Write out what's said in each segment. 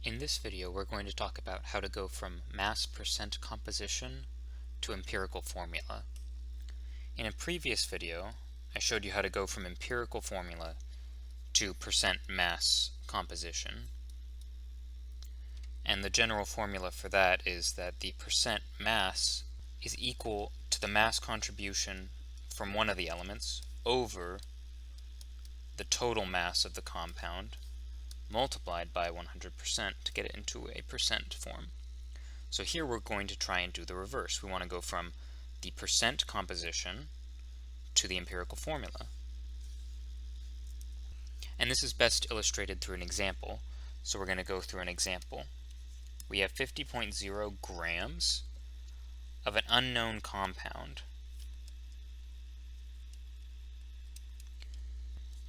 In this video, we're going to talk about how to go from mass percent composition to empirical formula. In a previous video, I showed you how to go from empirical formula to percent mass composition. And the general formula for that is that the percent mass is equal to the mass contribution from one of the elements over the total mass of the compound multiplied by 100% to get it into a percent form. So here we're going to try and do the reverse. We want to go from the percent composition to the empirical formula. And this is best illustrated through an example. So we're going to go through an example. We have 50.0 grams of an unknown compound.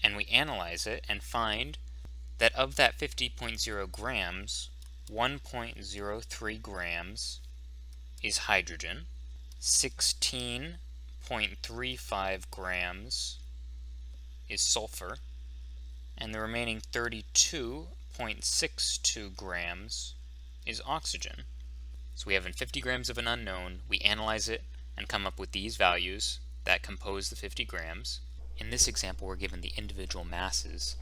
And we analyze it and find that of that 50.0 grams, 1.03 grams is hydrogen, 16.35 grams is sulfur, and the remaining 32.62 grams is oxygen. So we have in 50 grams of an unknown, we analyze it and come up with these values that compose the 50 grams. In this example, we're given the individual masses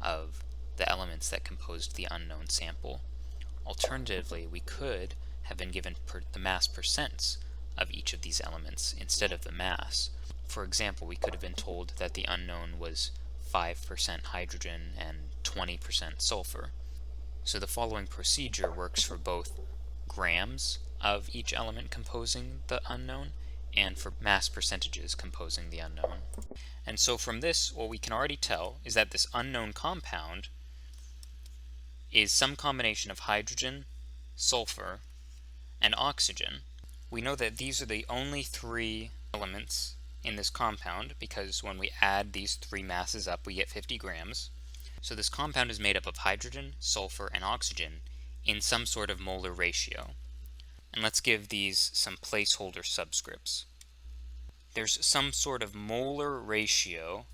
of the elements that composed the unknown sample. Alternatively, we could have been given the mass percents of each of these elements instead of the mass. For example, we could have been told that the unknown was 5% hydrogen and 20% sulfur. So the following procedure works for both grams of each element composing the unknown and for mass percentages composing the unknown. And so from this, what we can already tell is that this unknown compound is some combination of hydrogen, sulfur, and oxygen. We know that these are the only three elements in this compound because when we add these three masses up, we get 50 grams. So this compound is made up of hydrogen, sulfur, and oxygen in some sort of molar ratio. And let's give these some placeholder subscripts. There's some sort of molar ratio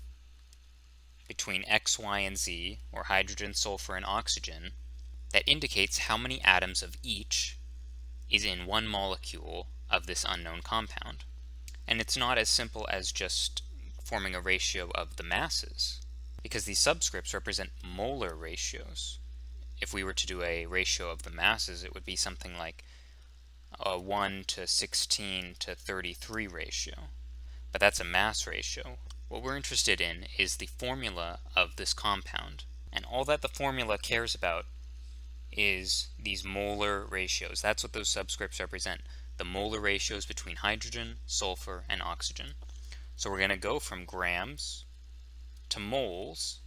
between X, Y, and Z, or hydrogen, sulfur, and oxygen, that indicates how many atoms of each is in one molecule of this unknown compound. And it's not as simple as just forming a ratio of the masses, because these subscripts represent molar ratios. If we were to do a ratio of the masses, it would be something like a 1 to 16 to 33 ratio. But that's a mass ratio. What we're interested in is the formula of this compound. And all that the formula cares about is these molar ratios. That's what those subscripts represent. The molar ratios between hydrogen, sulfur, and oxygen. So we're going to go from grams to moles,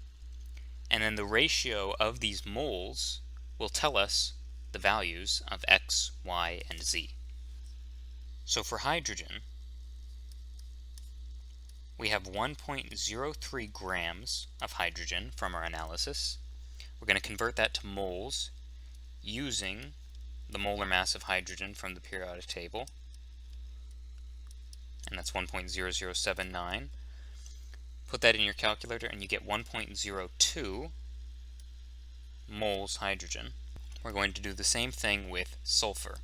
and then the ratio of these moles will tell us the values of X, Y, and Z. So for hydrogen, we have 1.03 grams of hydrogen from our analysis. We're going to convert that to moles using the molar mass of hydrogen from the periodic table, and that's 1.0079. Put that in your calculator and you get 1.02 moles hydrogen. We're going to do the same thing with sulfur.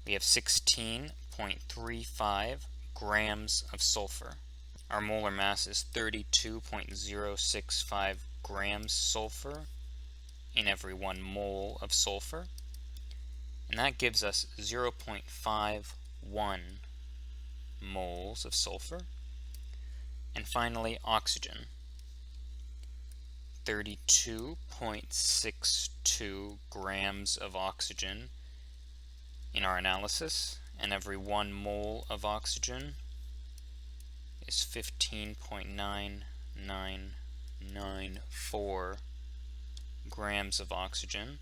We have 16.35 grams of sulfur. Our molar mass is 32.065 grams sulfur in every 1 mole of sulfur, and that gives us 0.51 moles of sulfur. And finally, oxygen, 32.62 grams of oxygen in our analysis, and every 1 mole of oxygen is 15.9994 grams of oxygen.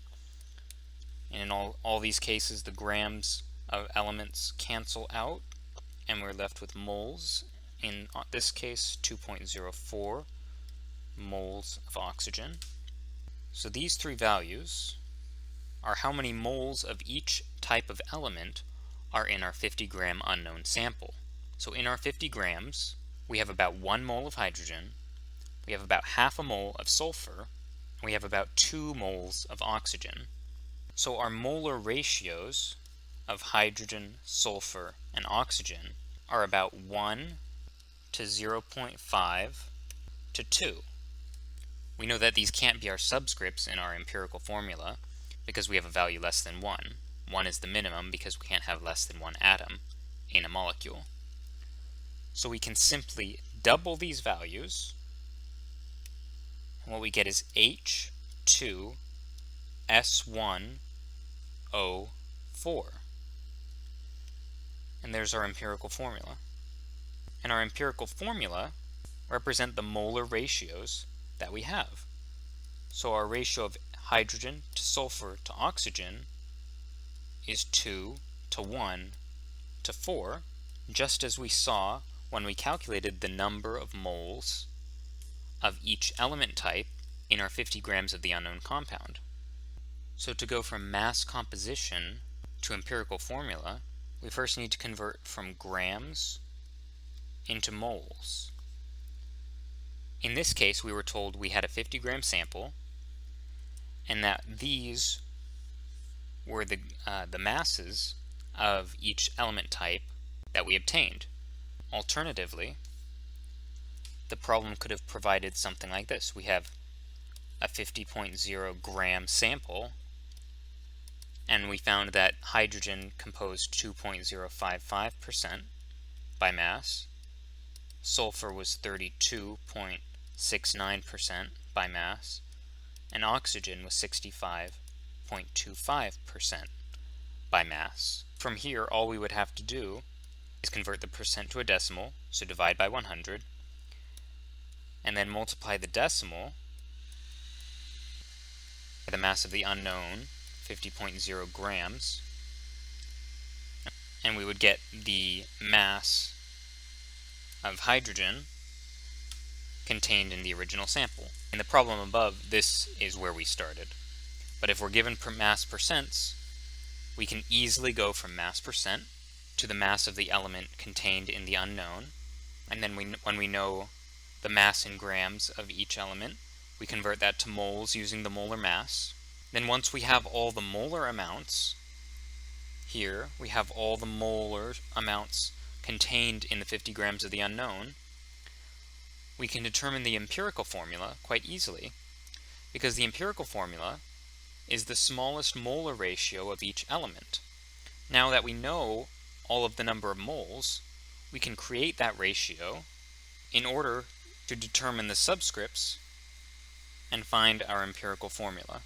And in all these cases, the grams of elements cancel out, and we're left with moles. In this case, 2.04 moles of oxygen. So these three values are how many moles of each type of element are in our 50-gram unknown sample. So in our 50 grams, we have about 1 mole of hydrogen, we have about half a mole of sulfur, We have about 2 moles of oxygen. So our molar ratios of hydrogen, sulfur, and oxygen are about 1 to 0.5 to 2. We know that these can't be our subscripts in our empirical formula because we have a value less than 1. 1 is the minimum because we can't have less than 1 atom in a molecule. So we can simply double these values, and what we get is H2S1O4. And there's our empirical formula. And our empirical formula represent the molar ratios that we have. So our ratio of hydrogen to sulfur to oxygen is 2 to 1 to 4, just as we saw when we calculated the number of moles of each element type in our 50 grams of the unknown compound. So to go from mass composition to empirical formula, we first need to convert from grams into moles. In this case, we were told we had a 50-gram sample and that these were the masses of each element type that we obtained. Alternatively, the problem could have provided something like this. We have a 50.0 gram sample, and we found that hydrogen composed 2.055% by mass, sulfur was 32.69% by mass, and oxygen was 65.25% by mass. From here, all we would have to do is convert the percent to a decimal, so divide by 100, and then multiply the decimal by the mass of the unknown, 50.0 grams, and we would get the mass of hydrogen contained in the original sample. In the problem above, this is where we started. But if we're given mass percents, we can easily go from mass percent to the mass of the element contained in the unknown, and then when we know the mass in grams of each element, we convert that to moles using the molar mass. Then once we have all the molar amounts, here we have all the molar amounts contained in the 50 grams of the unknown, we can determine the empirical formula quite easily, because the empirical formula is the smallest molar ratio of each element. Now that we know all of the number of moles, we can create that ratio in order to determine the subscripts and find our empirical formula.